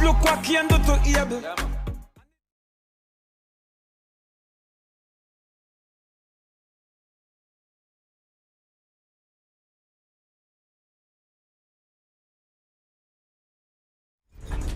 look what can do to able.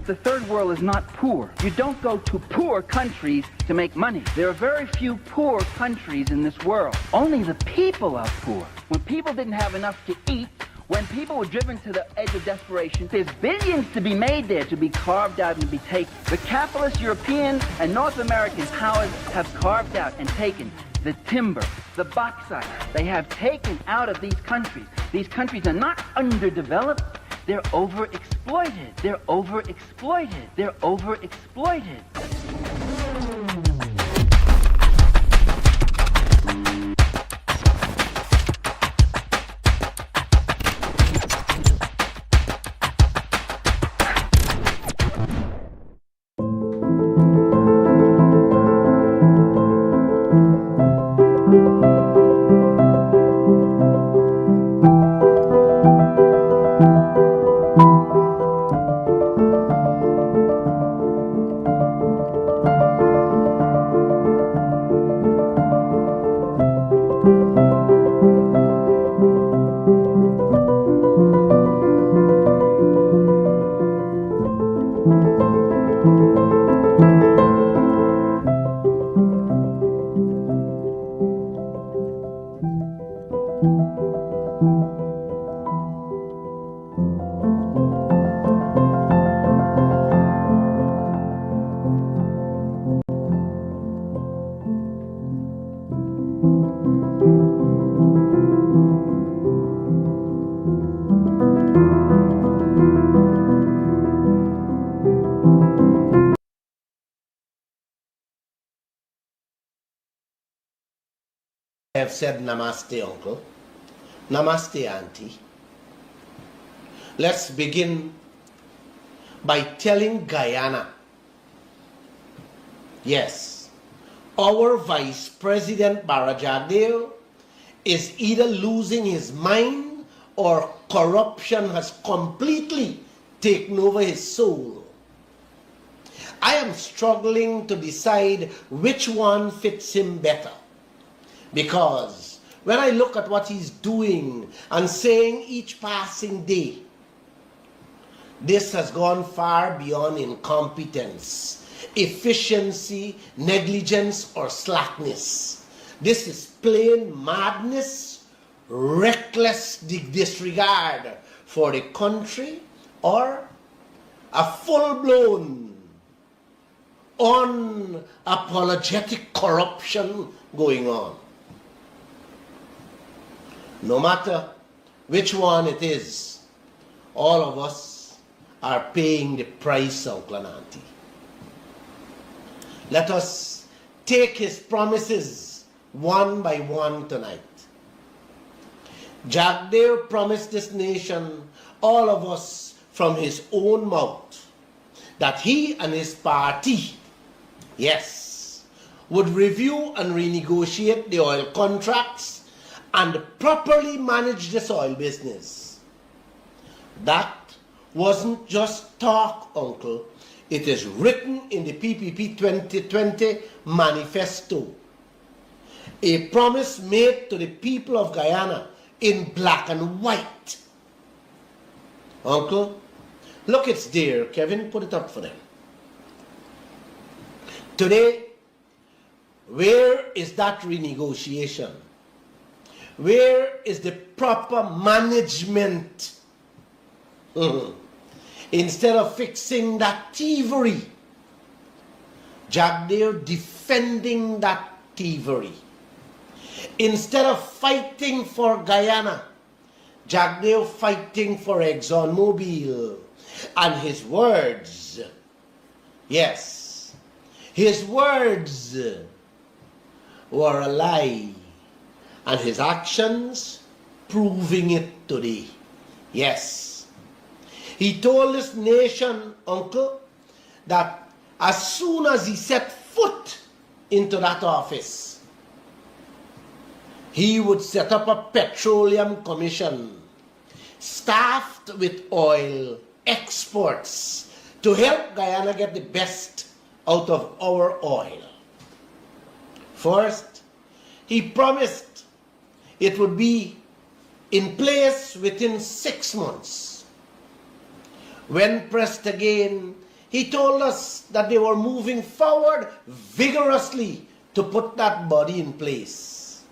The third world is not poor. You don't go to poor countries to make money. There are very few poor countries in this world. Only the people are poor. When people didn't have enough to eat, when people were driven to the edge of desperation, there's billions to be made there, to be carved out and to be taken. The capitalist European and North American powers have carved out and taken the timber, the bauxite. They have taken out of these countries. These countries are not underdeveloped. They're overexploited. They're overexploited. They're overexploited. I have said namaste, uncle. Namaste, auntie. Let's begin by telling Guyana, yes, our Vice President Barajagdeo is either losing his mind or corruption has completely taken over his soul. I am struggling to decide which one fits him better. Because when I look at what he's doing and saying each passing day, this has gone far beyond incompetence, efficiency, negligence, or slackness. This is plain madness, reckless disregard for the country, or a full-blown, unapologetic corruption going on. No matter which one it is, all of us are paying the price, uncle and auntie. Let us take his promises one by one tonight. Jagdeo promised this nation, all of us, from his own mouth, that he and his party, yes, would review and renegotiate the oil contracts and properly manage this oil business. That wasn't just talk, uncle. It is written in the PPP 2020 manifesto. A promise made to the people of Guyana in black and white. Uncle, look, it's there. Kevin, put it up for them. Today, where is that renegotiation? Where is the proper management? Instead of fixing that thievery, Jagdeo defending that thievery. Instead of fighting for Guyana, Jagdeo fighting for ExxonMobil. And his words, yes, his words were a lie. And his actions proving it today. Yes. He told this nation, uncle, that as soon as he set foot into that office, he would set up a petroleum commission staffed with oil experts to help Guyana get the best out of our oil. First, he promised it would be in place within 6 months. When pressed again, he told us that they were moving forward vigorously to put that body in place.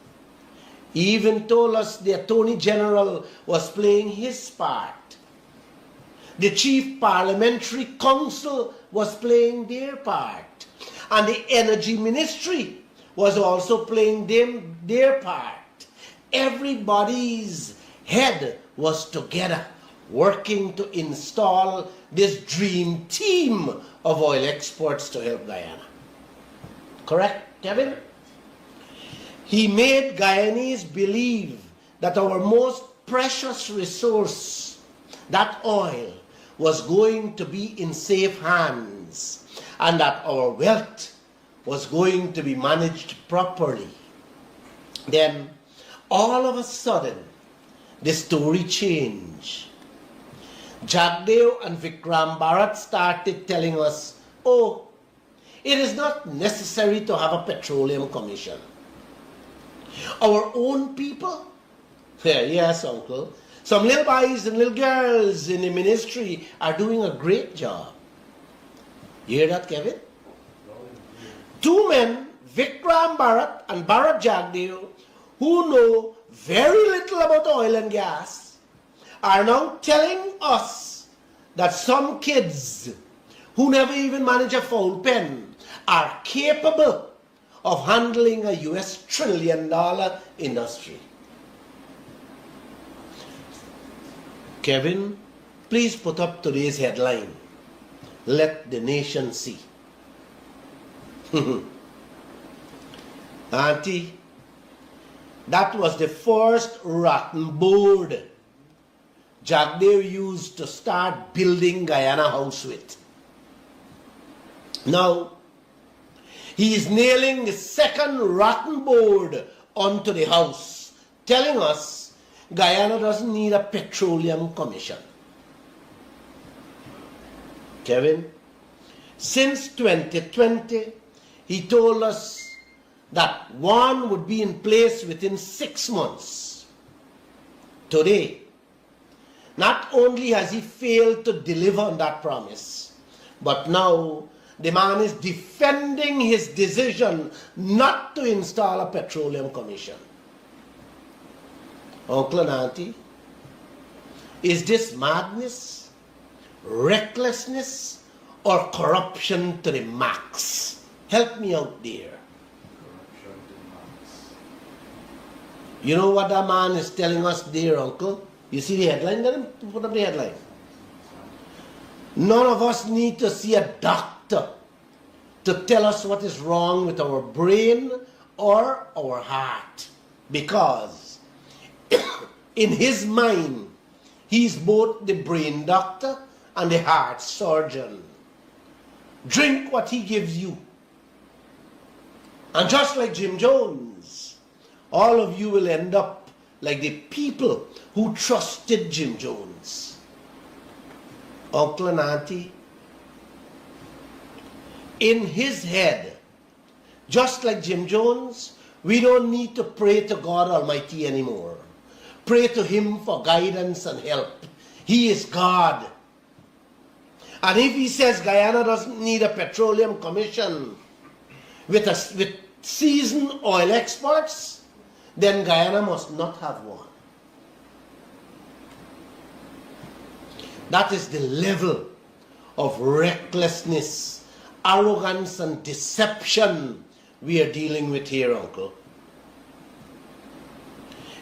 He even told us the Attorney General was playing his part. The Chief Parliamentary Council was playing their part. And the Energy Ministry was also playing their part. Everybody's head was together, working to install this dream team of oil exports to help Guyana. Correct, Kevin? He made Guyanese believe that our most precious resource, that oil, was going to be in safe hands, and that our wealth was going to be managed properly. Then, all of a sudden, the story changed. Jagdeo and Vikram Bharat started telling us, oh, it is not necessary to have a petroleum commission. Our own people? Yes, uncle. Some little boys and little girls in the ministry are doing a great job. You hear that, Kevin? Two men, Vikram Bharat and Bharat Jagdeo, who know very little about oil and gas, are now telling us that some kids who never even manage a foul pen are capable of handling a US $1 trillion industry. Kevin, please put up today's headline. Let the nation see. Auntie, that was the first rotten board Jagdeo used to start building Guyana House with. Now, he is nailing the second rotten board onto the house, telling us Guyana doesn't need a petroleum commission. Kevin, since 2020, he told us that one would be in place within 6 months. Today, not only has he failed to deliver on that promise, but now the man is defending his decision not to install a petroleum commission. Uncle and Auntie, is this madness, recklessness, or corruption to the max? Help me out there. You know what that man is telling us there, Uncle? You see the headline? Let him put up the headline. None of us need to see a doctor to tell us what is wrong with our brain or our heart. Because in his mind, he's both the brain doctor and the heart surgeon. Drink what he gives you. And just like Jim Jones, all of you will end up like the people who trusted Jim Jones. Uncle and Auntie, in his head, just like Jim Jones, we don't need to pray to God Almighty anymore. Pray to Him for guidance and help. He is God. And if He says Guyana doesn't need a petroleum commission with seasoned oil exports, then Guyana must not have one. That is the level of recklessness, arrogance, and deception we are dealing with here, Uncle.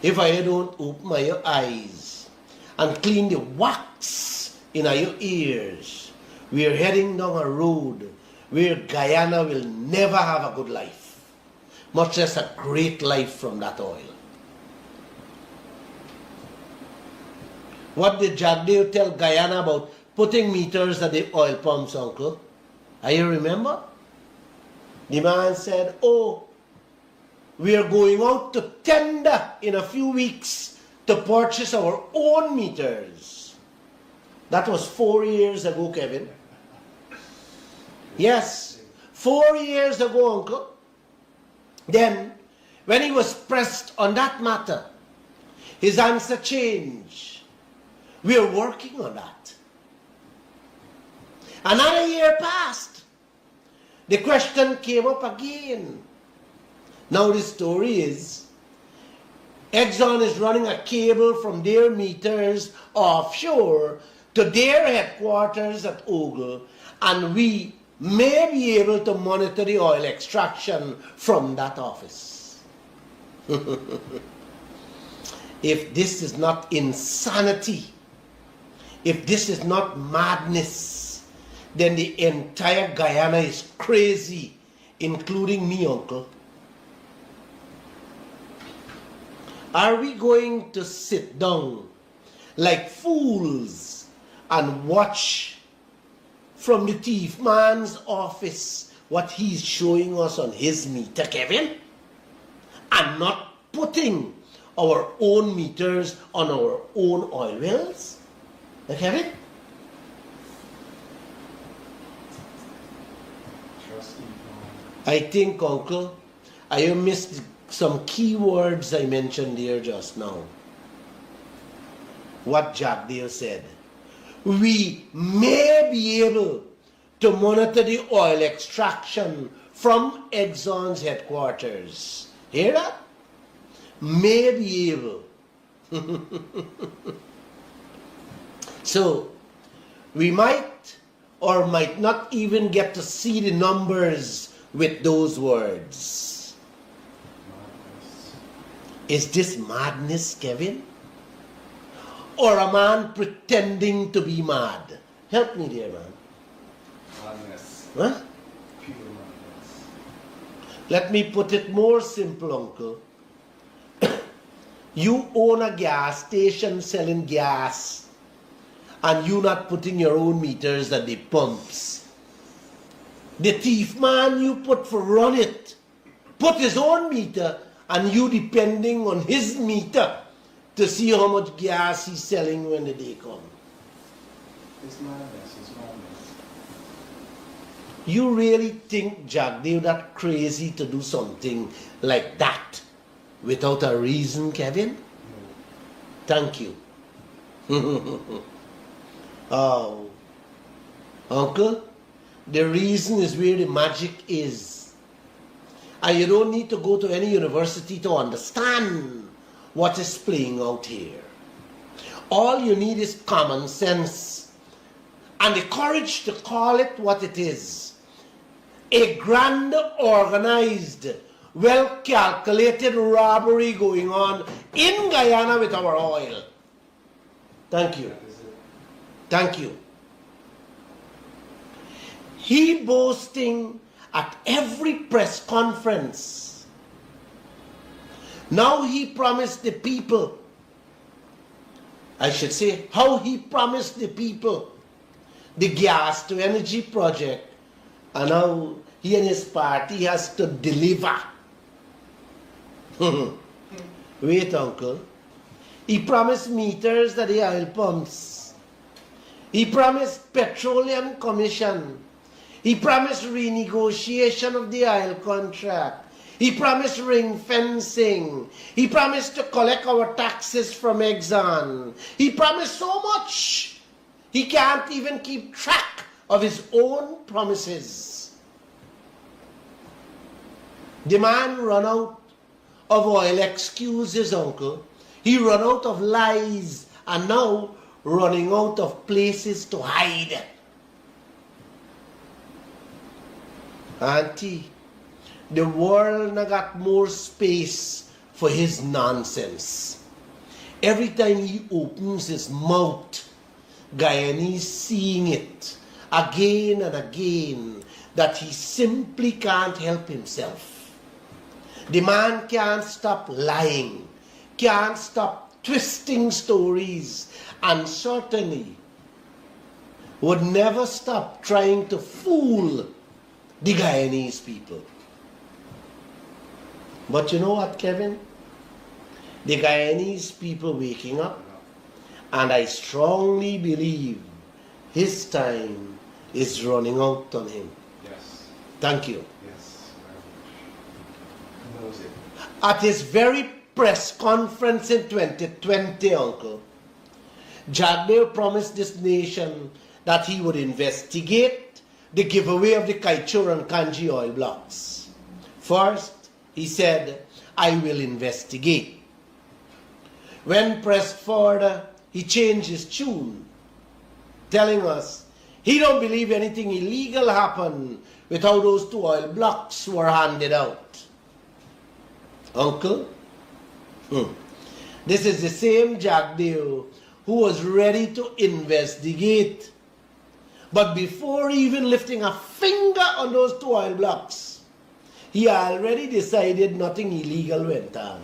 If I don't open my eyes and clean the wax in your ears, we are heading down a road where Guyana will never have a good life, much less a great life from that oil. What did Jagdeo tell Guyana about putting meters at the oil pumps, Uncle? You remember? The man said, oh, we are going out to tender in a few weeks to purchase our own meters. That was 4 years ago, Kevin. Yes, 4 years ago, uncle. Then, when he was pressed on that matter, his answer changed. We are working on that. Another year passed. The question came up again. Now the story is, Exxon is running a cable from their meters offshore to their headquarters at Ogle, and we may be able to monitor the oil extraction from that office. If this is not insanity, if this is not madness, then the entire Guyana is crazy, including me, uncle. Are we going to sit down like fools and watch from the thief man's office what he's showing us on his meter, Kevin, and not putting our own meters on our own oil wells? Kevin? I think, uncle, I missed some key words I mentioned here just now. What Jack Dale said. We may be able to monitor the oil extraction from Exxon's headquarters. Hear that? May be able. So, we might or might not even get to see the numbers with those words. Is this madness, Kevin? Or a man pretending to be mad? Help me there, man. Madness. Huh? Pure madness. Let me put it more simple, uncle. You own a gas station selling gas, and you not putting your own meters at the pumps. The thief man you put for run it, put his own meter, and you depending on his meter to see how much gas he's selling when the day comes. It's madness. It's madness. You really think, Jack, they're that crazy to do something like that without a reason, Kevin? No. Thank you. Oh, uncle, the reason is where the magic is. And you don't need to go to any university to understand what is playing out here. All you need is common sense and the courage to call it what it is. A grand, organized, well-calculated robbery going on in Guyana with our oil. Thank you. That is it. Thank you. He boasting at every press conference. Now he promised the people, I should say, how he promised the people the gas to energy project, and now he and his party has to deliver. Wait, uncle. He promised meters at the oil pumps. He promised petroleum commission. He promised renegotiation of the oil contract. He promised ring fencing. He promised to collect our taxes from Exxon. He promised so much. He can't even keep track of his own promises. The man run out of oil excuses, uncle. He run out of lies and now running out of places to hide. Auntie, the world now got more space for his nonsense. Every time he opens his mouth, Guyanese seeing it again and again that he simply can't help himself. The man can't stop lying, can't stop twisting stories, and certainly would never stop trying to fool the Guyanese people. But you know what, Kevin? The Guyanese people waking up, and I strongly believe his time is running out on him. Yeah. Thank you. Yes, very much. He knows it. At his very press conference in 2020, Uncle, Jagdeo promised this nation that he would investigate the giveaway of the Kaieteur and Kanji oil blocks. First, he said, I will investigate. When pressed further, he changed his tune, telling us he don't believe anything illegal happened with how those 2 oil blocks were handed out. Uncle, this is the same Jagdeo who was ready to investigate. But before even lifting a finger on those 2 oil blocks, he already decided nothing illegal went on.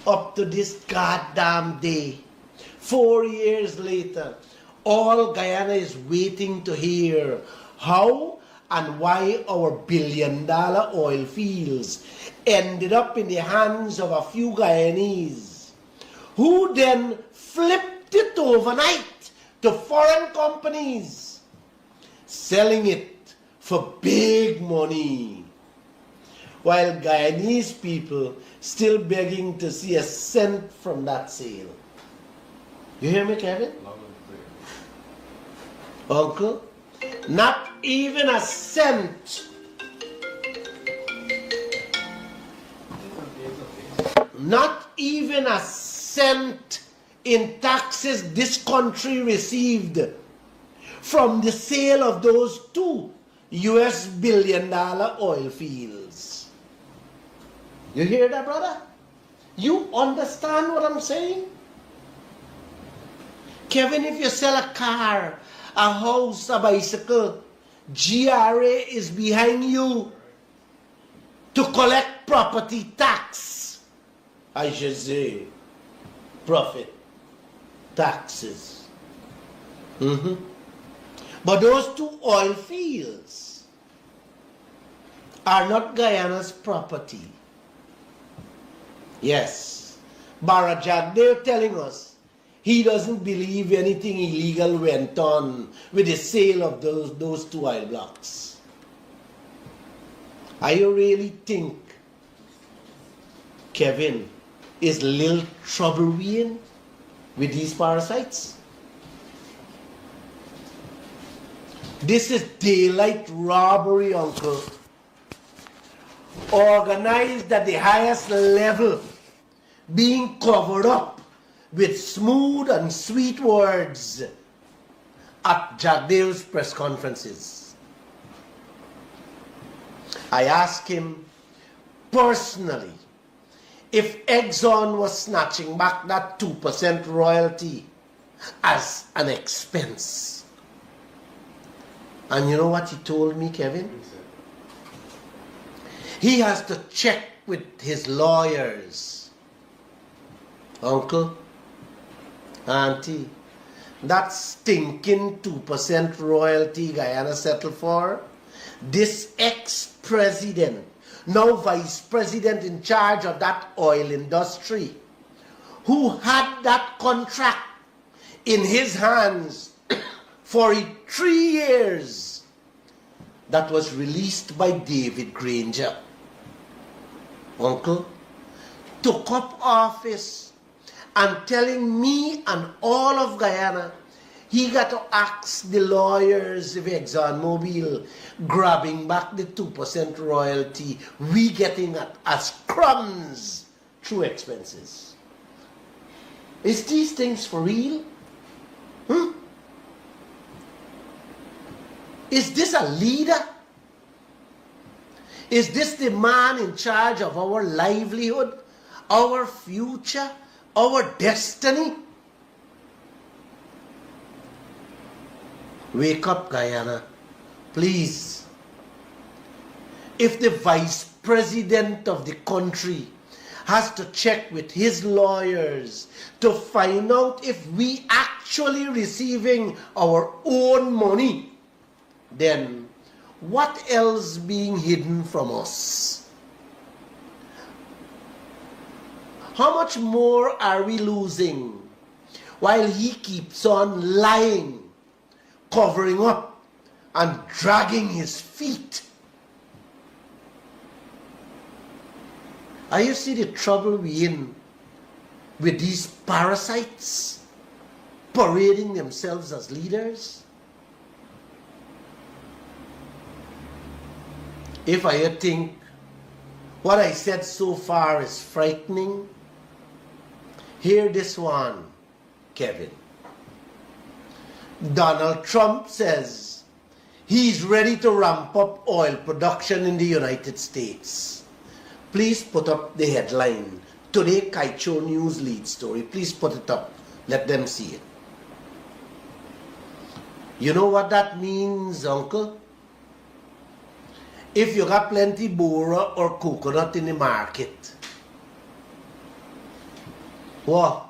Up to this goddamn day, 4 years later, all Guyana is waiting to hear how and why our billion-dollar oil fields ended up in the hands of a few Guyanese, who then flipped it overnight to foreign companies, selling it for big money, while Guyanese people still begging to see a cent from that sale. You hear me, Kevin? Long and clear. Uncle? Not even a cent. Not even a cent in taxes this country received from the sale of those 2 US billion-dollar oil fields. You hear that, brother? You understand what I'm saying? Kevin, if you sell a car, a house, a bicycle, GRA is behind you to collect property tax. I should say, profit taxes. But those 2 oil fields are not Guyana's property. Yes, Barajak, they're telling us he doesn't believe anything illegal went on with the sale of those 2 oil blocks. I really think, Kevin, is little trouble we in with these parasites? This is daylight robbery, Uncle. Organized at the highest level, being covered up with smooth and sweet words at Jagdeo's press conferences. I asked him personally if Exxon was snatching back that 2% royalty as an expense. And you know what he told me, Kevin? He has to check with his lawyers. Uncle, Auntie, that stinking 2% royalty Guyana settled for, this ex-president, now vice president in charge of that oil industry, who had that contract in his hands for 3 years, that was released by David Granger. Uncle, took up office and telling me and all of Guyana he got to ask the lawyers of ExxonMobil grabbing back the 2% royalty we getting as crumbs through expenses. Is these things for real? Is this a leader? Is this the man in charge of our livelihood, our future, our destiny? Wake up, Guyana, please. If the vice president of the country has to check with his lawyers to find out if we actually receiving our own money, then what else being hidden from us? How much more are we losing while he keeps on lying, covering up, and dragging his feet. Are you see the trouble we in with these parasites parading themselves as leaders? If I think what I said so far is frightening, hear this one, Kevin. Donald Trump says he's ready to ramp up oil production in the United States. Please put up the headline. Today, Kaieteur News lead story. Please put it up. Let them see it. You know what that means, Uncle? If you got plenty bora or coconut in the market, what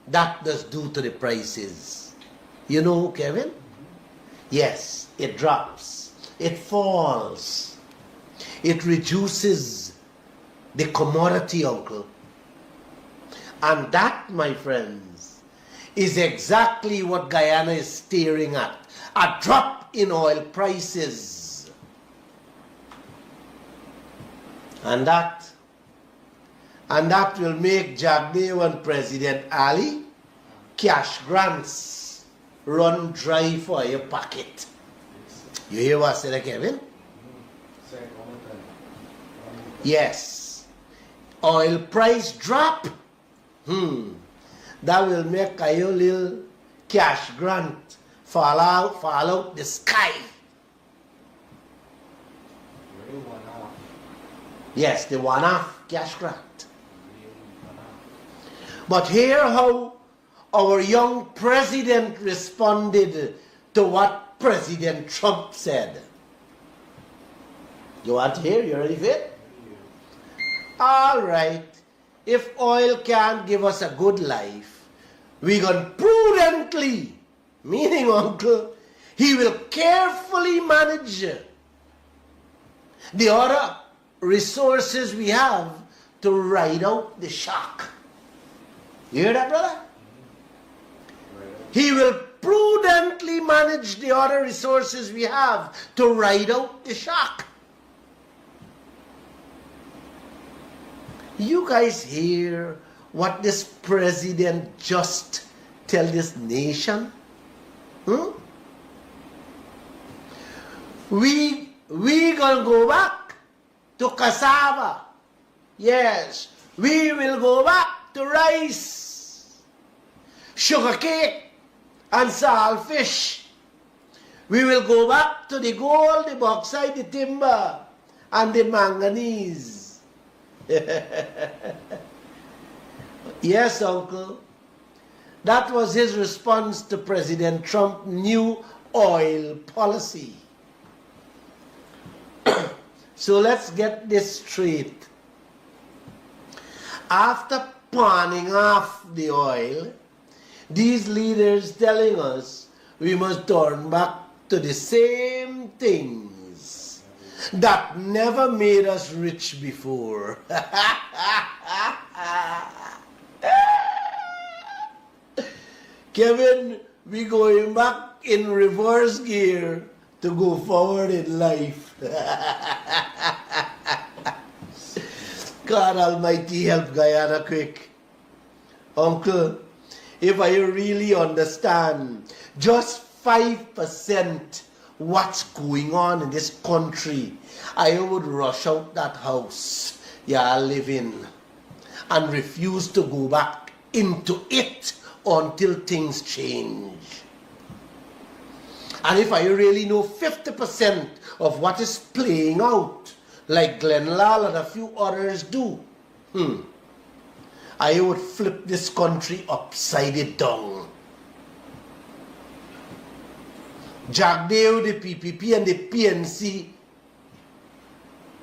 that does do to the prices? You know, Kevin? Yes, it drops. It falls. It reduces the commodity, Uncle. And that, my friends, is exactly what Guyana is staring at. A drop in oil prices. And that will make Jagdeo and President Ali cash grants run dry for your pocket. You hear what I said, Kevin? Yes. Oil price drop. That will make a little cash grant fall out the sky. Yes, the one-off cash grant. But hear how our young president responded to what President Trump said. You want to hear? You ready for it? All right. If oil can't give us a good life, we're going to prudently, meaning, Uncle, he will carefully manage the other resources we have to ride out the shock. You hear that, brother? He will prudently manage the other resources we have to ride out the shock. You guys hear what this president just tell this nation? We gonna go back to cassava. Yes, we will go back to rice, sugar cake, and saltfish. We will go back to the gold, the bauxite, the timber, and the manganese. Yes, Uncle. That was his response to President Trump's new oil policy. So let's get this straight. After pawning off the oil, these leaders telling us we must turn back to the same things that never made us rich before. Kevin, we going back in reverse gear to go forward in life. God Almighty help Guyana quick. Uncle, if I really understand just 5% what's going on in this country, I would rush out that house y'all live in and refuse to go back into it until things change. And if I really know 50% of what is playing out, like Lall and a few others do, I would flip this country upside down. Jagdeo, the PPP and the PNC,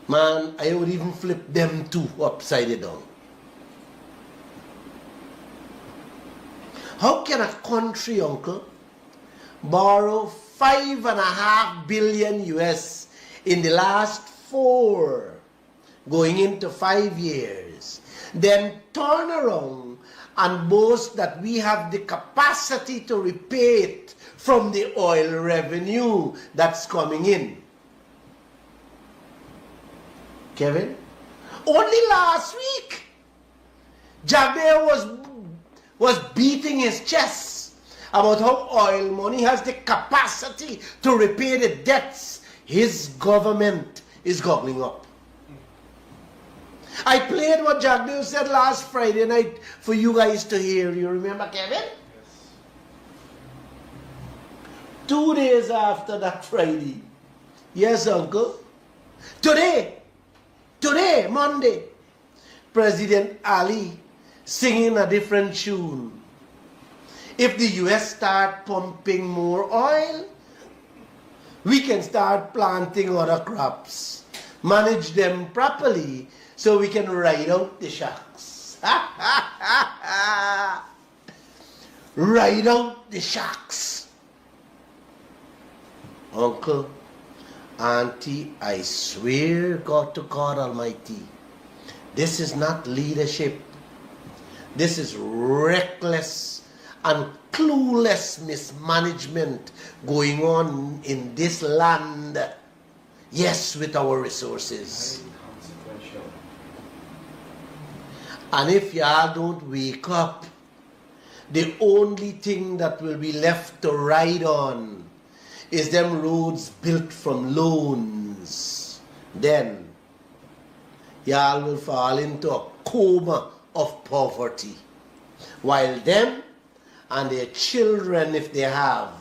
man, I would even flip them too upside down. How can a country, Uncle, borrow $5.5 billion US in the last 4, going into 5 years, then turn around and boast that we have the capacity to repay it from the oil revenue that's coming in. Kevin? Only last week, Jagdeo was beating his chest about how oil money has the capacity to repay the debts his government is gobbling up. I played what Jagdeo said last Friday night for you guys to hear. You remember, Kevin? Yes. 2 days after that Friday. Yes, Uncle. Today, Monday, President Ali singing a different tune. If the US start pumping more oil, we can start planting other crops, manage them properly so we can ride out the shocks. Ride out the shocks. Uncle, Auntie, I swear God to God Almighty, this is not leadership. This is reckless and clueless mismanagement going on in this land. Yes, with our resources. Highly consequential. And if y'all don't wake up, the only thing that will be left to ride on is them roads built from loans. Then y'all will fall into a coma of poverty, while them and their children, if they have,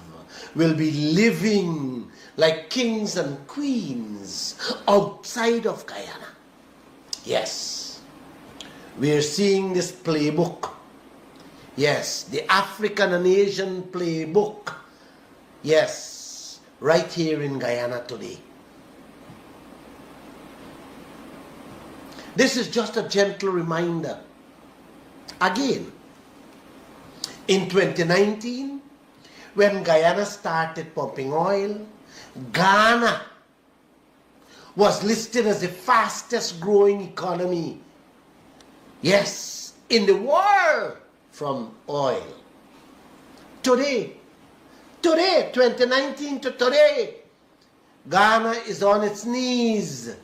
will be living like kings and queens outside of Guyana. Yes, we are seeing this playbook. Yes, the African and Asian playbook. Yes, right here in Guyana today. This is just a gentle reminder. Again, in 2019, when Guyana started pumping oil, Ghana was listed as the fastest growing economy, yes, in the world from oil. Today, 2019 to today, Ghana is on its knees,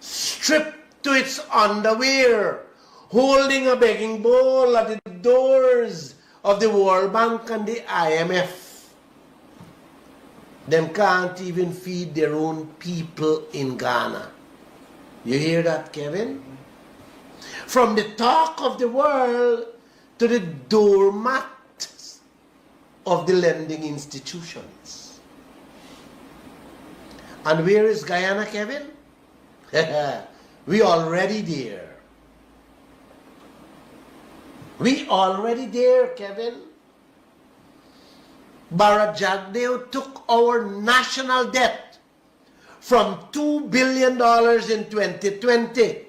stripped to its underwear, holding a begging bowl at the doors of the World Bank and the IMF. Them can't even feed their own people in Ghana. You hear that, Kevin? From the talk of the world to the doormat of the lending institutions. And where is Guyana, Kevin? We already there. We already there, Kevin. Barra Jagdeo took our national debt from $2 billion in 2020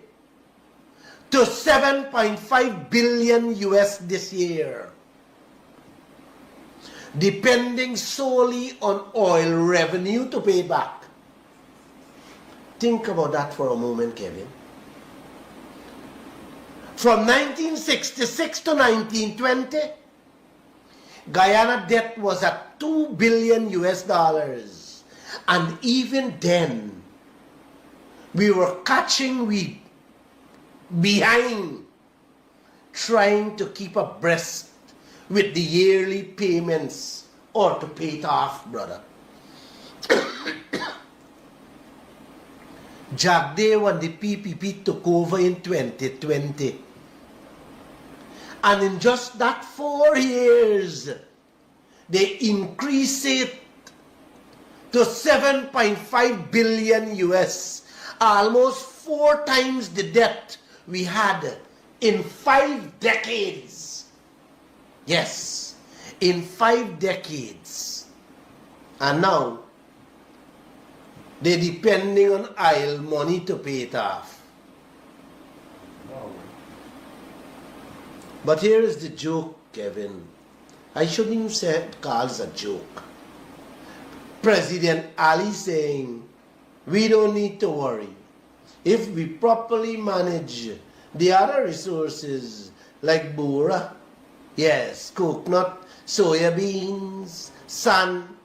to 7.5 billion US this year, depending solely on oil revenue to pay back. Think about that for a moment, Kevin. From 1966 to 1920, Guyana debt was at $2 billion US. And even then, we were catching behind, trying to keep abreast with the yearly payments or to pay it off, brother. Jagdeo and the PPP took over in 2020. And in just that 4 years, they increased it to 7.5 billion US, almost 4 times the debt we had in 5 decades. Yes, in 5 decades. And now, they're depending on oil money to pay it off. Wow. But here is the joke, Kevin. I shouldn't even say it calls a joke. President Ali saying, we don't need to worry. If we properly manage the other resources like Bora, Yes, coconut, soya beans, sun,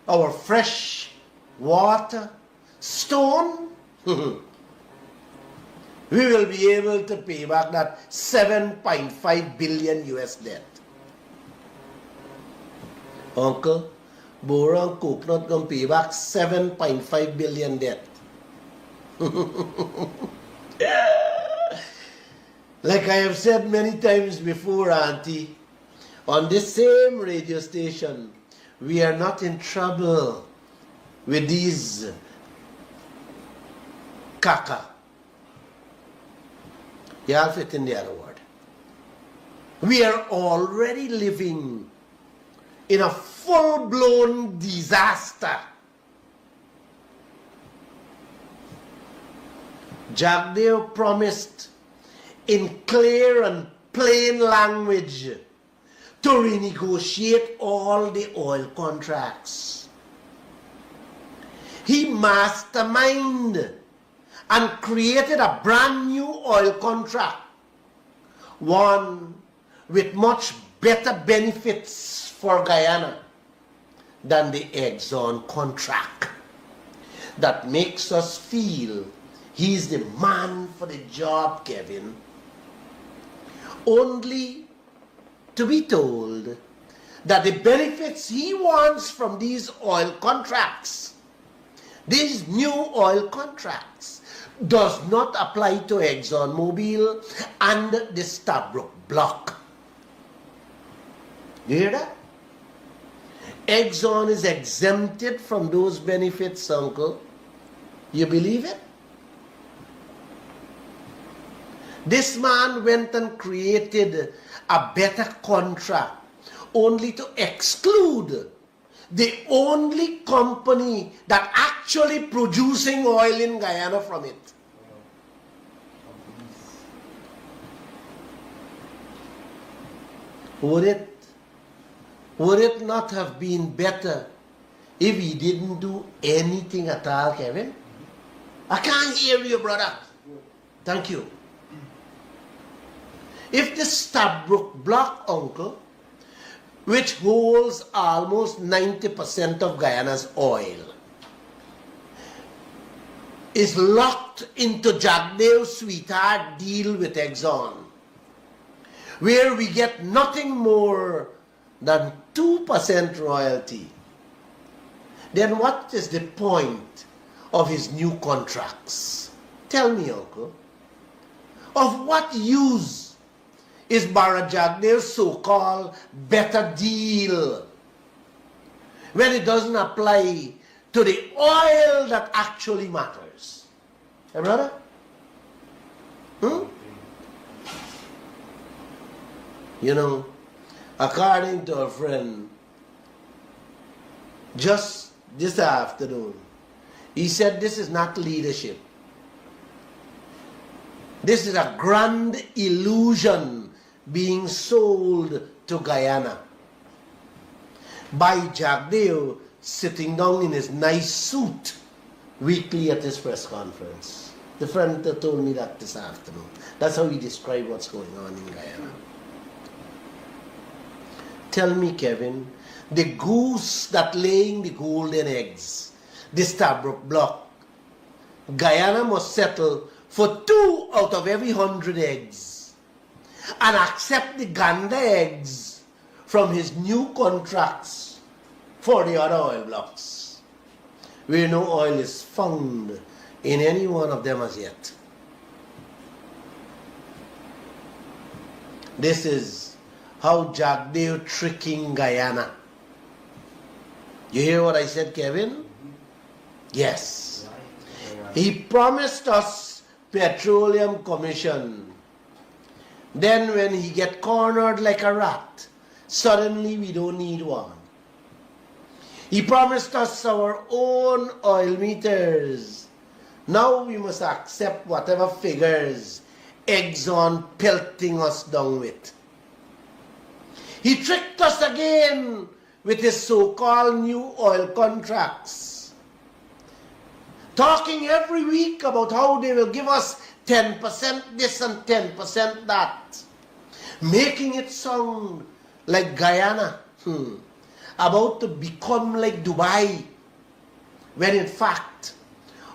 our fresh water, stone. We will be able to pay back that 7.5 billion US debt. Uncle, boron coconut gonna pay back 7.5 billion debt. Like I have said many times before, Auntie, on this same radio station, we are not in trouble with these caca. You all fit in the other word. We are already living in a full-blown disaster. Jagdeo promised in clear and plain language to renegotiate all the oil contracts. He masterminded and created a brand new oil contract, one with much better benefits for Guyana than the Exxon contract, that makes us feel he's the man for the job, Kevin, only to be told that the benefits he wants from these oil contracts, these new oil contracts, does not apply to ExxonMobil and the Stabroek Block. You hear that? Exxon is exempted from those benefits, Uncle. You believe it? This man went and created a better contract only to exclude the only company that actually producing oil in Guyana from it. Would it not have been better if he didn't do anything at all, Kevin? I can't hear you, brother. Thank you. If the Stabroek Block, Uncle, which holds almost 90% of Guyana's oil, is locked into Jagdeo's sweetheart deal with Exxon, where we get nothing more than 2% royalty, then what is the point of his new contracts? Tell me, Uncle. Of what use is Barra Jagdeo's so-called better deal when it doesn't apply to the oil that actually matters? Hey, brother? You know, according to a friend, just this afternoon, he said this is not leadership. This is a grand illusion being sold to Guyana by Jagdeo sitting down in his nice suit weekly at his press conference. The friend told me that this afternoon. That's how he described what's going on in Guyana. Tell me, Kevin, the goose that laying the golden eggs, the Stabroek Block, Guyana must settle for 2 out of every 100 eggs and accept the gander eggs from his new contracts for the other oil blocks, where no oil is found in any one of them as yet. This is how Jagdeo tricking Guyana. You hear what I said, Kevin? Yes. He promised us Petroleum Commission. Then when he get cornered like a rat, suddenly we don't need one. He promised us our own oil meters. Now we must accept whatever figures Exxon pelting us down with. He tricked us again with his so-called new oil contracts, talking every week about how they will give us 10% this and 10% that. making it sound like Guyana, about to become like Dubai, when in fact,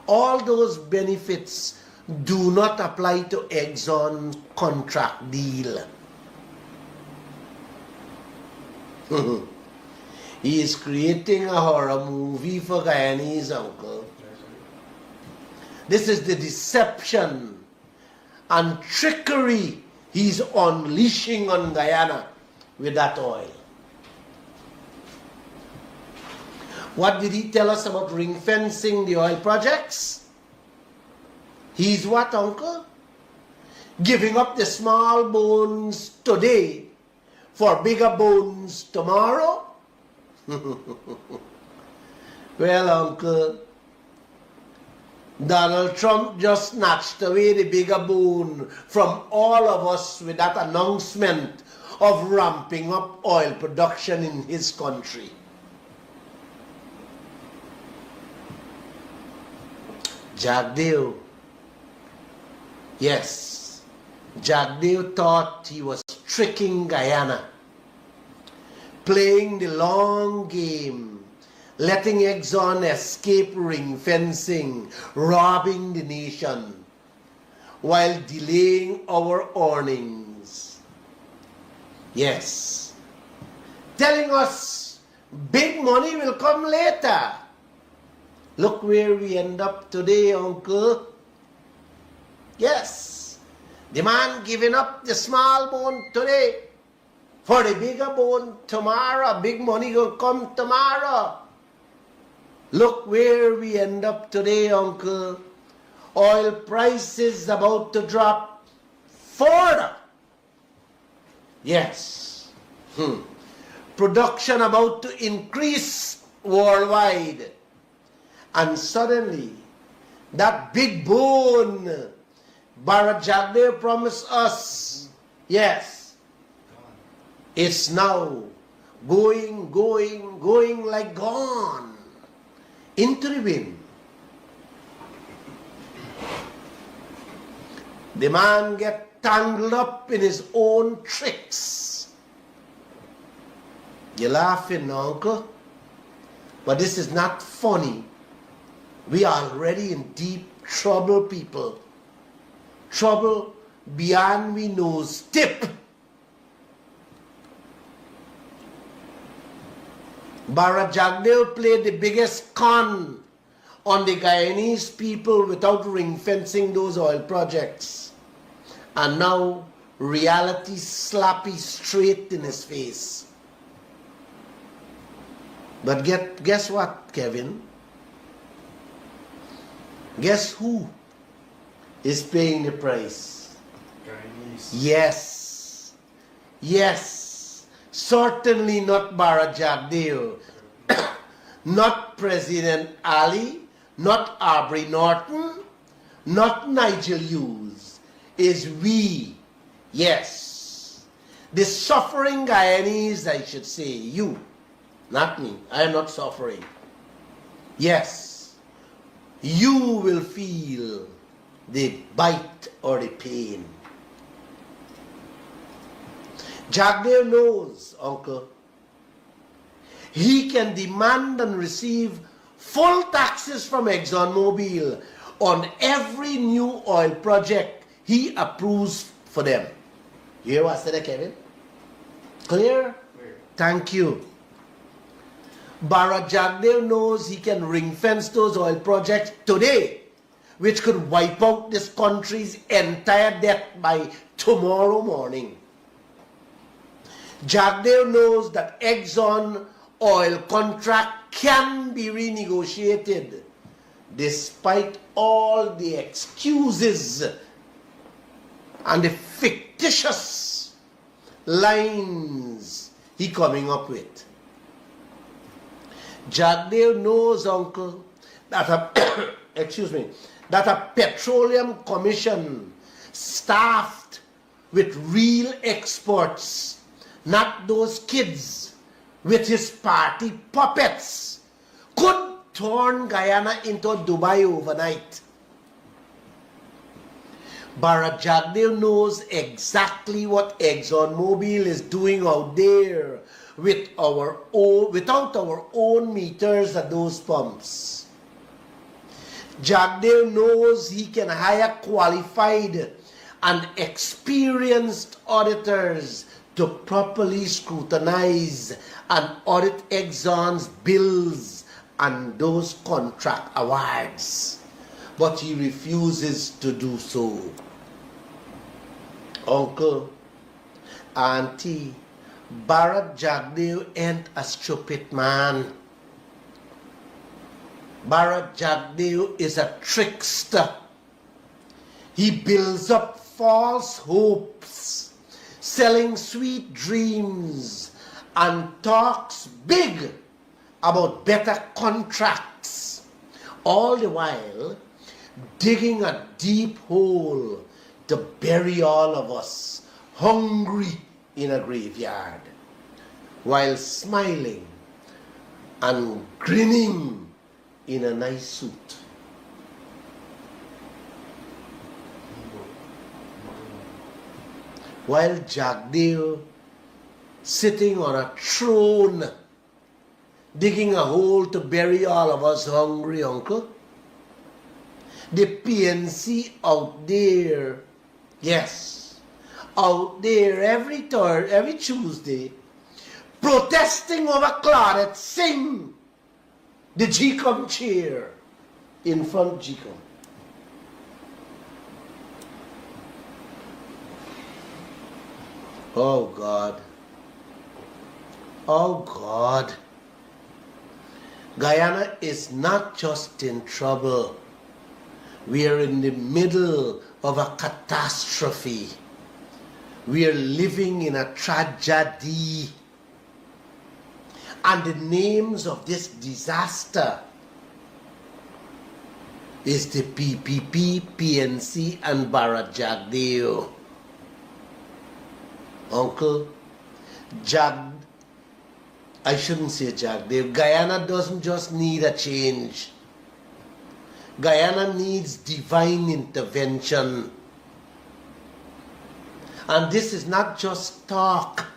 all those benefits do not apply to Exxon contract deal. He is creating a horror movie for Guyanese, uncle. This is the deception and trickery he's unleashing on Guyana with that oil. What did he tell us about ring fencing the oil projects? He's what, uncle? Giving up the small bones today for bigger bones tomorrow? Well, uncle, Donald Trump just snatched away the bigger bone from all of us with that announcement of ramping up oil production in his country. Jagdeo, yes, Jagdeo thought he was tricking Guyana, playing the long game, letting Exxon escape ring fencing, robbing the nation, while delaying our earnings. Yes, telling us big money will come later. Look where we end up today, uncle. Yes, the man giving up the small bone today for the bigger bone tomorrow. Big money will come tomorrow. Look where we end up today, uncle. Oil prices about to drop further. Yes. Production about to increase worldwide. And suddenly, that big bone Bharat Jagdeo promised us, yes, it's now going like gone into the wind. The man get tangled up in his own tricks. You're laughing, uncle, but this is not funny. We are already in deep trouble, people. Trouble beyond we nose tip. Bharat Jagdeo played the biggest con on the Guyanese people without ring fencing those oil projects. And now reality slappy straight in his face. But guess what, Kevin? Guess who is paying the price? Guyanese. Yes, certainly not Bharat Jagdeo, not President Ali, not Aubrey Norton, not Nigel Hughes. Is we, yes, the suffering Guyanese, I should say, you, not me. I am not suffering. Yes. You will feel the bite or the pain. Jagdeo knows, uncle, he can demand and receive full taxes from ExxonMobil on every new oil project he approves for them. You hear what I said there, Kevin? Clear? Clear. Thank you. Bharat Jagdeo knows he can ring fence those oil projects today, which could wipe out this country's entire debt by tomorrow morning. Jagdeo knows that Exxon oil contract can be renegotiated despite all the excuses and the fictitious lines he coming up with. Jagdeo knows, uncle, that a petroleum commission staffed with real experts, not those kids with his party puppets, could turn Guyana into Dubai overnight. Barra Jagdeo knows exactly what ExxonMobil is doing out there with without our own meters at those pumps. Jagdeo knows he can hire qualified and experienced auditors to properly scrutinize and audit Exxon's bills and those contract awards. But he refuses to do so. Uncle, Auntie, Bharat Jagdeo ain't a stupid man. Bharat Jagdeo is a trickster. He builds up false hopes, selling sweet dreams, and talks big about better contracts, all the while digging a deep hole to bury all of us hungry in a graveyard, while smiling and grinning in a nice suit. While Jagdeo sitting on a throne, digging a hole to bury all of us hungry, uncle. The PNC out there, yes, out there every Tuesday, protesting over Claudette Singh, the GCOM chair, in front of GCOM. Oh God. Oh God. Guyana is not just in trouble. We are in the middle of a catastrophe. We are living in a tragedy. And the names of this disaster is the PPP, PNC, and Bharat Jagdeo. Uncle, I shouldn't say Jagdeo. Guyana doesn't just need a change. Guyana needs divine intervention. And this is not just talk.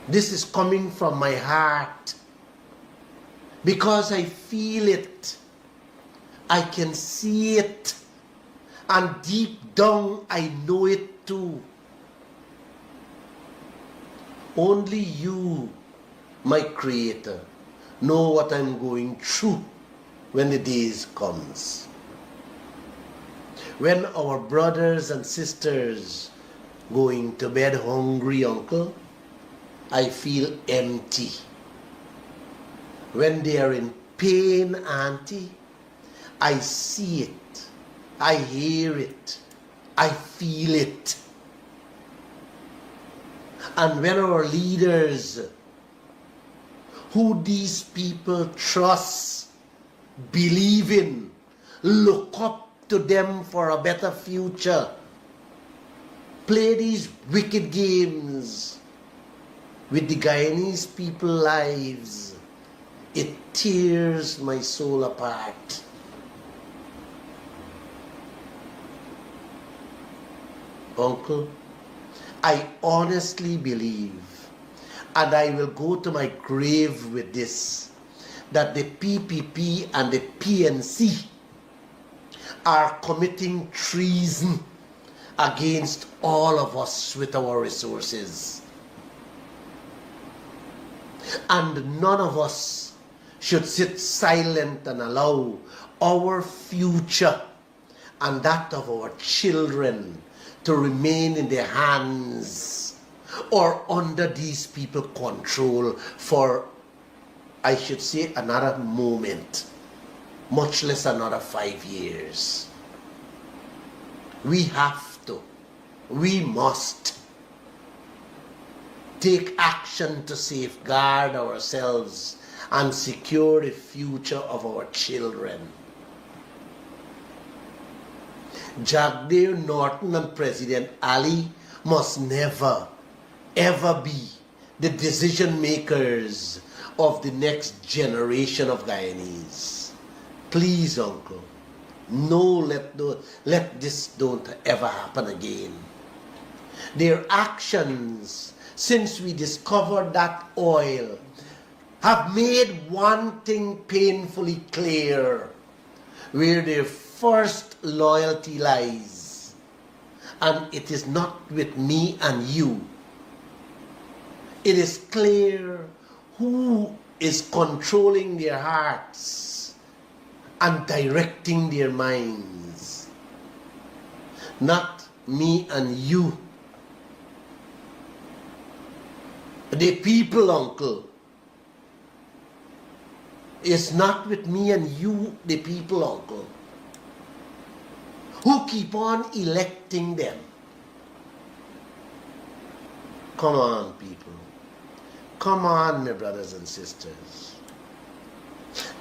This is coming from my heart. Because I feel it. I can see it. And deep down, I know it too. Only you, my Creator, know what I'm going through when the days comes. When our brothers and sisters going to bed hungry, uncle, I feel empty. When they are in pain, auntie, I see it. I hear it. I feel it. And when our leaders, who these people trust, believe in, look up to them for a better future, play these wicked games with the Guyanese people's lives, it tears my soul apart. Uncle, I honestly believe, and I will go to my grave with this, that the PPP and the PNC are committing treason against all of us with our resources. And none of us should sit silent and allow our future and that of our children to remain in their hands or under these people's control for, I should say, another moment, much less another 5 years. We have to, we must take action to safeguard ourselves and secure the future of our children. Jagdeo, Norton, and President Ali must never, ever be the decision makers of the next generation of Guyanese. Please, uncle, No, let this don't ever happen again. Their actions since we discovered that oil have made one thing painfully clear, where their first loyalty lies. And it is not with me and you. It is clear who is controlling their hearts and directing their minds. Not me and you. The people, uncle. It's not with me and you, the people, uncle, who keep on electing them. Come on, people. Come on, my brothers and sisters.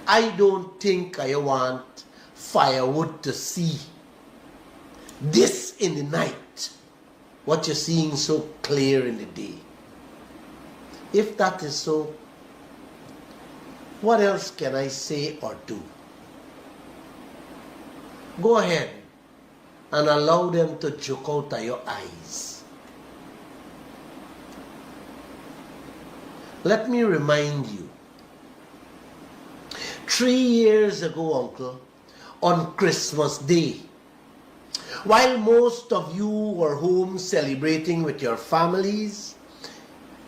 I don't think I want firewood to see this in the night, what you're seeing so clear in the day. If that is so, what else can I say or do? Go ahead and allow them to joke out of your eyes. Let me remind you, 3 years ago, uncle, on Christmas Day, while most of you were home celebrating with your families,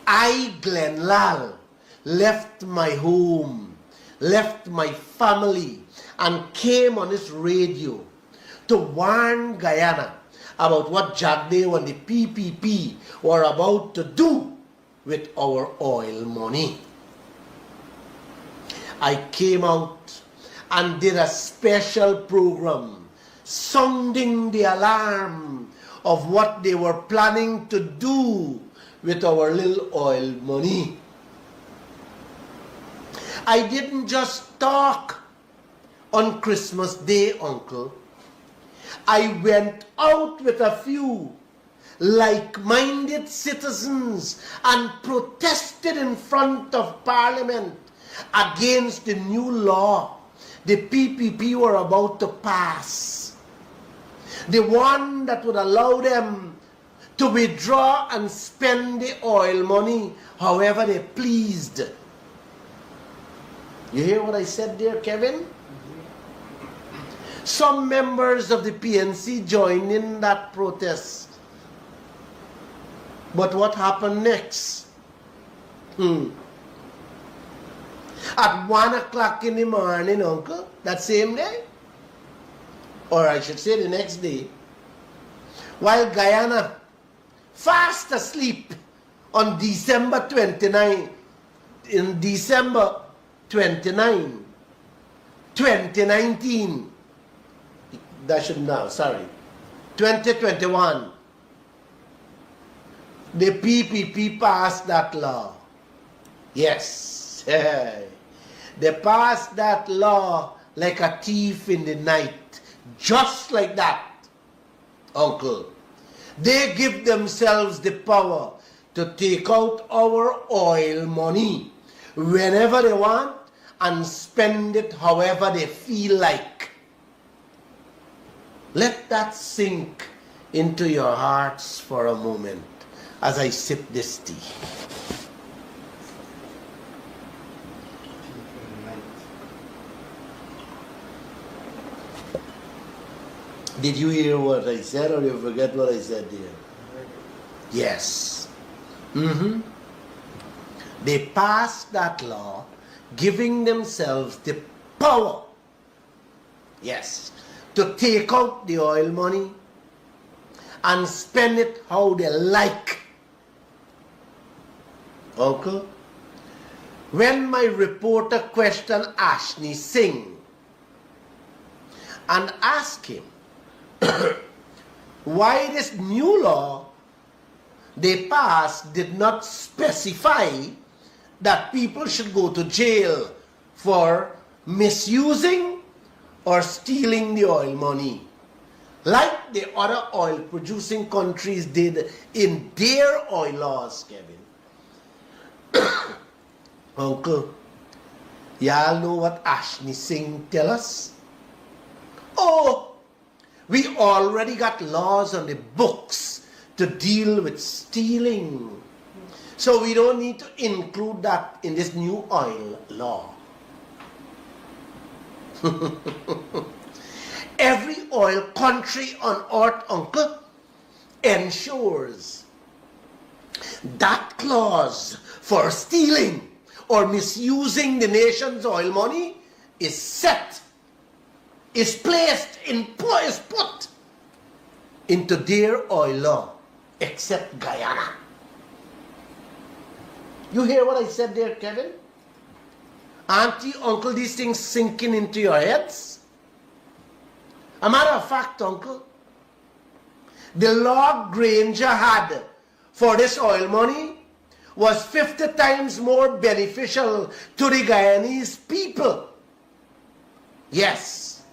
I, Lall, left my home, left my family, and came on this radio to warn Guyana about what Jagdev and the PPP were about to do with our oil money. I came out and did a special program sounding the alarm of what they were planning to do with our little oil money. I didn't just talk on Christmas Day, uncle. I went out with a few like-minded citizens and protested in front of Parliament against the new law the PPP were about to pass. The one that would allow them to withdraw and spend the oil money however they pleased. You hear what I said there, Kevin? Some members of the PNC joined in that protest. But what happened next? At 1 o'clock in the morning, uncle, that same day, or I should say the next day, while Guyana, fast asleep on December 29, in December 29, 2019, that should now, sorry, 2021, the PPP passed that law. Yes, they passed that law like a thief in the night, just like that, uncle. They give themselves the power to take out our oil money whenever they want and spend it however they feel like. Let that sink into your hearts for a moment as I sip this tea. Did you hear what I said, or you forget what I said there? Yes. They passed that law, giving themselves the power, yes, to take out the oil money and spend it how they like. Uncle, when my reporter questioned Ashney Singh and asked him why this new law they passed did not specify that people should go to jail for misusing or stealing the oil money, like the other oil producing countries did in their oil laws, Kevin. Uncle, y'all know what Ashney Singh tell us? Oh, we already got laws on the books to deal with stealing. So we don't need to include that in this new oil law. Every oil country on earth, uncle, ensures that clause for stealing or misusing the nation's oil money is placed is put into their oil law, except Guyana. You hear what I said there, Kevin? Auntie, uncle, these things sinking into your heads? A matter of fact, uncle, the law Granger had for this oil money was 50 times more beneficial to the Guyanese people. Yes,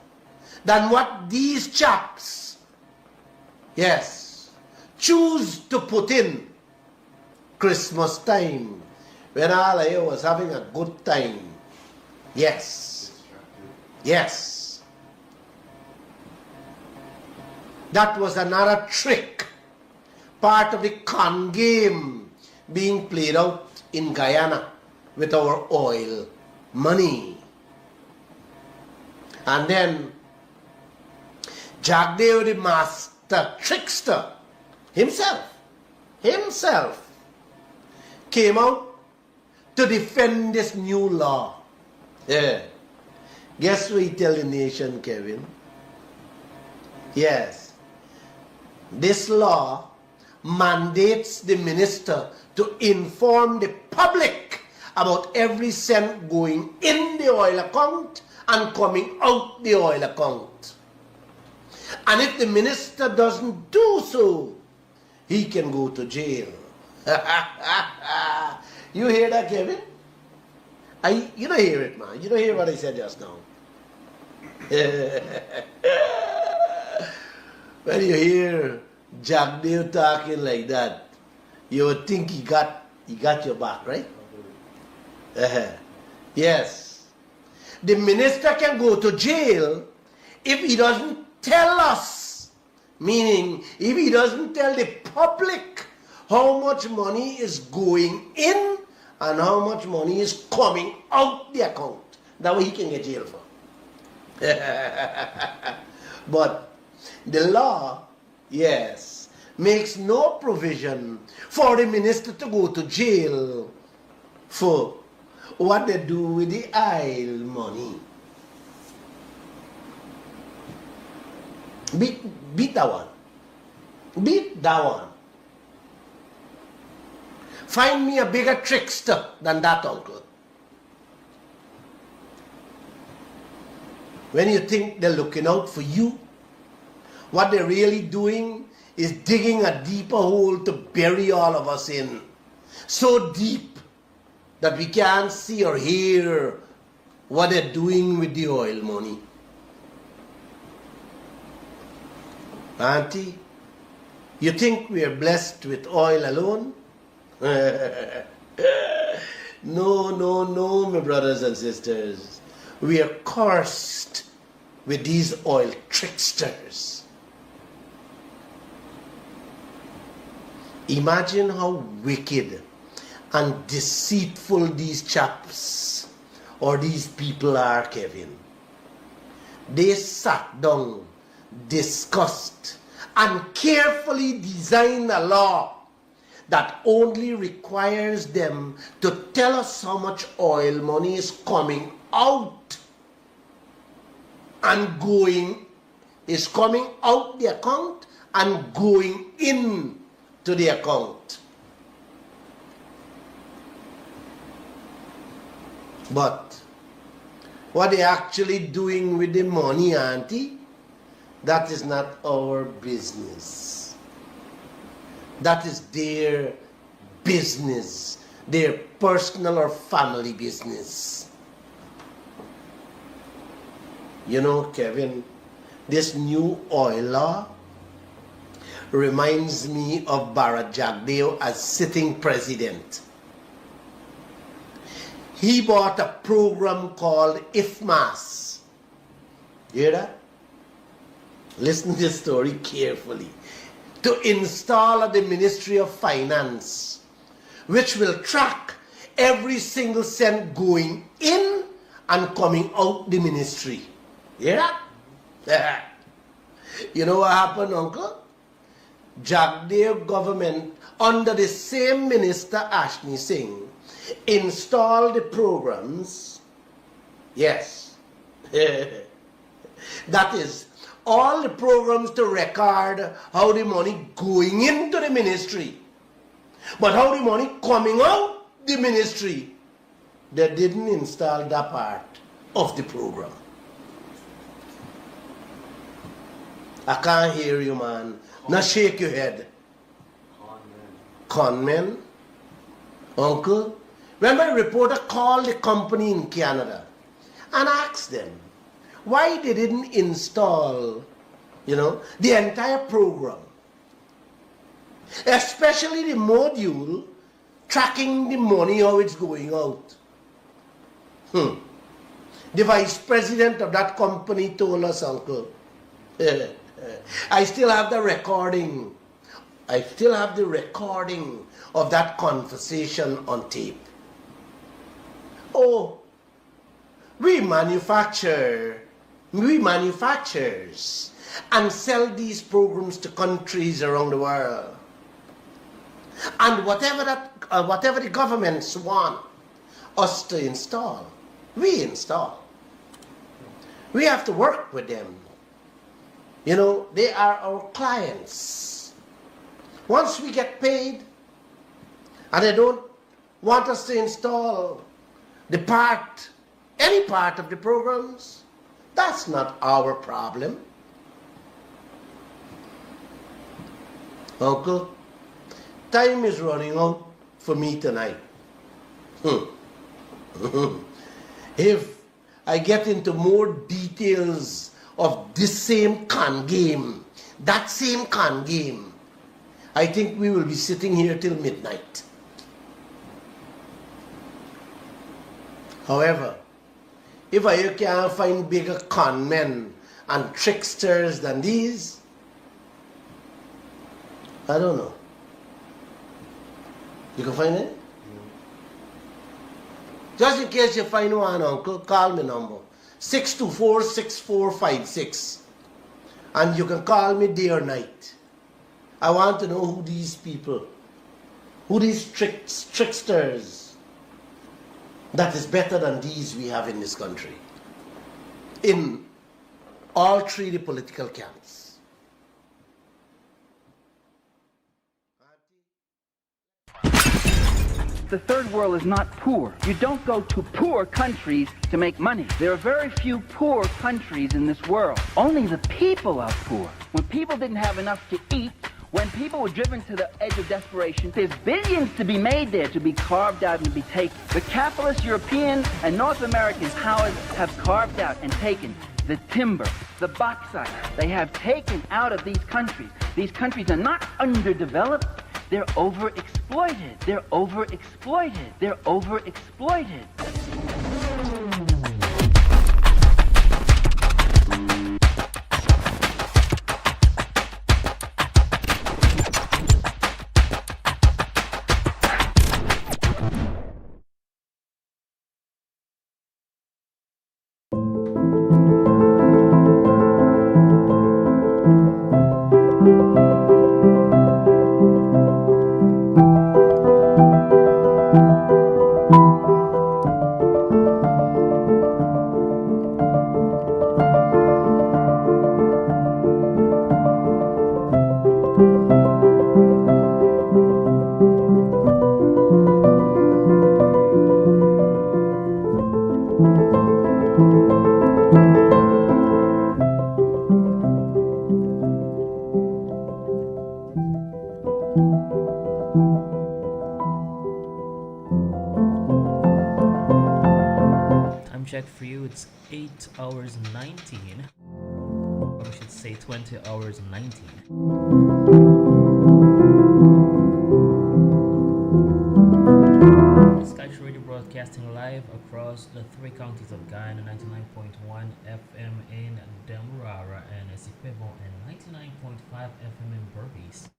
than what these chaps, yes, choose to put in Christmas time when all of you was having a good time. Yes, yes. That was another trick, part of the con game being played out in Guyana with our oil money. And then Jagdeo, the master trickster, himself came out to defend this new law. Yeah. Guess what he tell the nation, Kevin? Yes. This law mandates the minister to inform the public about every cent going in the oil account and coming out the oil account. And if the minister doesn't do so, he can go to jail. You hear that, Kevin? You don't hear it, man. You don't hear what I said just now. When you hear Jagdeo talking like that, you would think he got your back, right? Yes. The minister can go to jail if he doesn't tell us, meaning if he doesn't tell the public how much money is going in and how much money is coming out the account. That way he can get jailed for. But the law, yes, makes no provision for the minister to go to jail for what they do with the oil money. Beat that one. Beat that one. Find me a bigger trickster than that, uncle. When you think they're looking out for you, what they're really doing is digging a deeper hole to bury all of us in. So deep that we can't see or hear what they're doing with the oil money. Auntie, you think we are blessed with oil alone? No, my brothers and sisters. We are cursed with these oil tricksters. Imagine how wicked and deceitful these chaps or these people are, Kevin. They sat down, discussed, and carefully designed a law that only requires them to tell us how much oil money is coming out and coming out the account and going in to the account. But what they're actually doing with the money, auntie, that is not our business. That is their business, their personal or family business. You know, Kevin, this new oil law reminds me of Bharat Jagdeo as sitting president. He bought a program called IFMAS. You hear that? listen to this story carefully, to install at the Ministry of Finance, which will track every single cent going in and coming out the ministry. Yeah? You know what happened, Uncle? Jagdev government, under the same minister Ashni Singh, installed the programs. Yes. That is, all the programs to record how the money going into the ministry. But how the money coming out the ministry, they didn't install that part of the program. I can't hear you, man. Now shake your head. Conmen? Uncle? When my reporter called the company in Canada and asked them why they didn't install, the entire program, especially the module tracking the money, how it's going out. The vice president of that company told us, Uncle, I still have the recording. I still have the recording of that conversation on tape. Oh, we manufacturers and sell these programs to countries around the world. And whatever the governments want us to install, we install. We have to work with them. They are our clients. Once we get paid, and they don't want us to install any part of the programs, that's not our problem. Uncle, time is running out for me tonight. If I get into more details of this same con game, that same con game, I think we will be sitting here till midnight. However, if I can't find bigger con men and tricksters than these, I don't know. You can find it? Just in case you find one, Uncle, call me number 624-6456. And you can call me day or night. I want to know who these people, who these tricksters, that is better than these we have in this country, in all three the political camps. The third world is not poor. You don't go to poor countries to make money. There are very few poor countries in this world. Only the people are poor. When people didn't have enough to eat, when people were driven to the edge of desperation, there's billions to be made there, to be carved out and to be taken. The capitalist European and North American powers have carved out and taken the timber, the bauxite. They have taken out of these countries. These countries are not underdeveloped. They're overexploited. They're overexploited. They're overexploited. Check for you, it's 8 hours 19, or we should say 20 hours 19. Sky Radio broadcast broadcasting live across the three counties of Guyana, 99.1 FM in Demerara and Essequibo, and 99.5 FM in Berbice.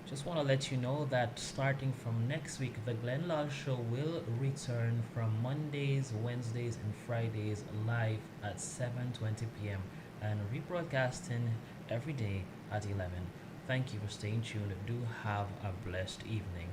Just want to let you know that starting from next week, the Glenn Lall Show will return from Mondays, Wednesdays, and Fridays live at 7:20 p.m. and rebroadcasting every day at 11. Thank you for staying tuned. Do have a blessed evening.